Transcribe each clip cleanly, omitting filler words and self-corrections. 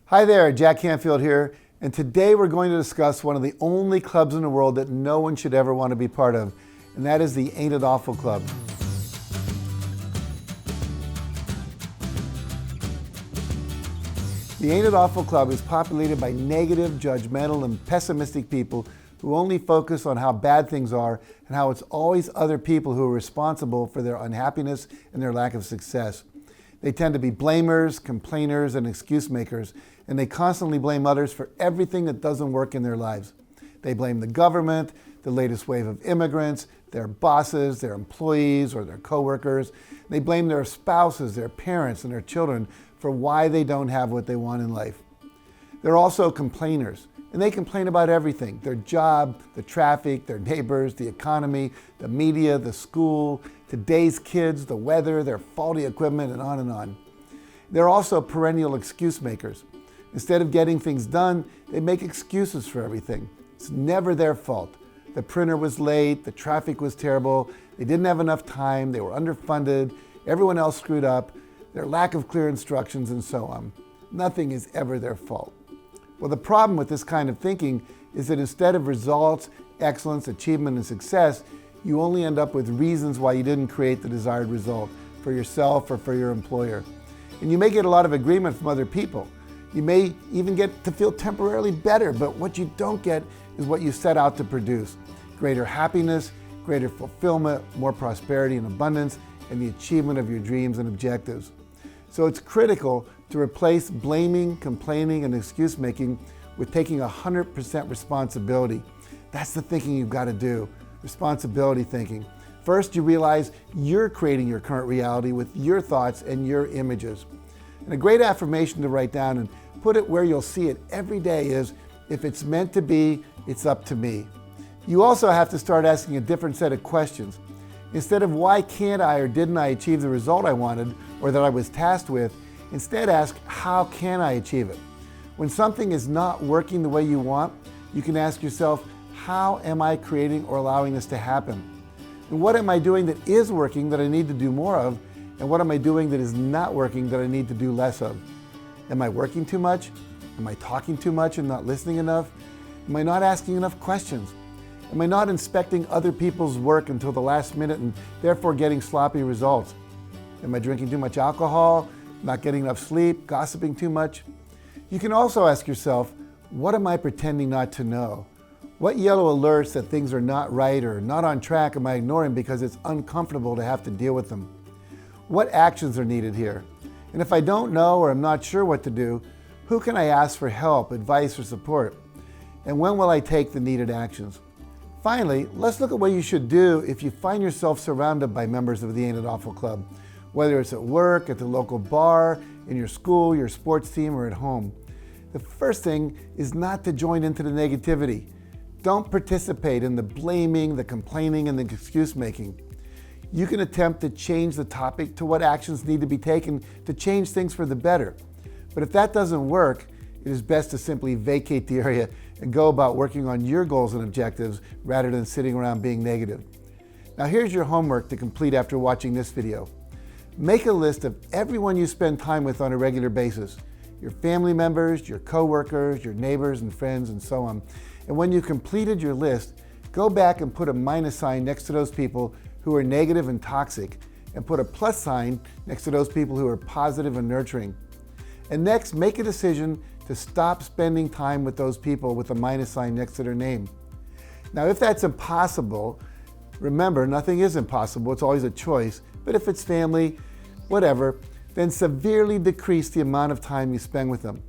Hi there, Jack Canfield here, and today we're going to discuss one of the only clubs in the world that no one should ever want to be part of, and that is the Ain't It Awful Club. The Ain't It Awful Club is populated by negative, judgmental, and pessimistic people who only focus on how bad things are and how it's always other people who are responsible for their unhappiness and their lack of success. They tend to be blamers, complainers, and excuse makers, and they constantly blame others for everything that doesn't work in their lives. They blame the government, the latest wave of immigrants, their bosses, their employees, or their coworkers. They blame their spouses, their parents, and their children for why they don't have what they want in life. They're also complainers, and they complain about everything: their job, the traffic, their neighbors, the economy, the media, the school, today's kids, the weather, their faulty equipment, and on and on. They're also perennial excuse makers. Instead of getting things done, they make excuses for everything. It's never their fault. The printer was late, the traffic was terrible, they didn't have enough time, they were underfunded, everyone else screwed up, their lack of clear instructions, and so on. Nothing is ever their fault. Well, the problem with this kind of thinking is that instead of results, excellence, achievement, and success, you only end up with reasons why you didn't create the desired result for yourself or for your employer. And you may get a lot of agreement from other people. You may even get to feel temporarily better, but what you don't get is what you set out to produce: greater happiness, greater fulfillment, more prosperity and abundance, and the achievement of your dreams and objectives. So it's critical to replace blaming, complaining, and excuse making with taking 100% responsibility. That's the thinking you've got to do. Responsibility thinking. First, you realize you're creating your current reality with your thoughts and your images. And a great affirmation to write down and put it where you'll see it every day is, if it's meant to be, it's up to me. You also have to start asking a different set of questions. Instead of why can't I or didn't I achieve the result I wanted or that I was tasked with, instead ask, how can I achieve it? When something is not working the way you want, you can ask yourself, how am I creating or allowing this to happen? And what am I doing that is working that I need to do more of? And what am I doing that is not working that I need to do less of? Am I working too much? Am I talking too much and not listening enough? Am I not asking enough questions? Am I not inspecting other people's work until the last minute and therefore getting sloppy results? Am I drinking too much alcohol, not getting enough sleep, gossiping too much? You can also ask yourself, what am I pretending not to know? What yellow alerts that things are not right or not on track am I ignoring because it's uncomfortable to have to deal with them? What actions are needed here? And if I don't know or I'm not sure what to do, who can I ask for help, advice, or support? And when will I take the needed actions? Finally, let's look at what you should do if you find yourself surrounded by members of the Ain't It Awful Club, whether it's at work, at the local bar, in your school, your sports team, or at home. The first thing is not to join into the negativity. Don't participate in the blaming, the complaining, and the excuse making. You can attempt to change the topic to what actions need to be taken to change things for the better. But if that doesn't work, it is best to simply vacate the area and go about working on your goals and objectives rather than sitting around being negative. Now here's your homework to complete after watching this video. Make a list of everyone you spend time with on a regular basis: your family members, your coworkers, your neighbors and friends, and so on. And when you've completed your list, go back and put a minus sign next to those people who are negative and toxic, and put a plus sign next to those people who are positive and nurturing. And next, make a decision to stop spending time with those people with a minus sign next to their name. Now, if that's impossible, remember, nothing is impossible, it's always a choice. But if it's family, whatever, then severely decrease the amount of time you spend with them.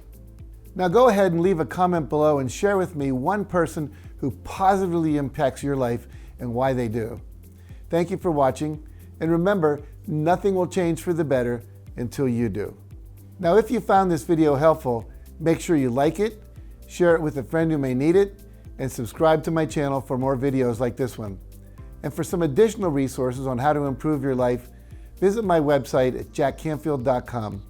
Now go ahead and leave a comment below and share with me one person who positively impacts your life and why they do. Thank you for watching, and remember, nothing will change for the better until you do. Now, if you found this video helpful, make sure you like it, share it with a friend who may need it, and subscribe to my channel for more videos like this one. And for some additional resources on how to improve your life, visit my website at JackCanfieldOfficial.com.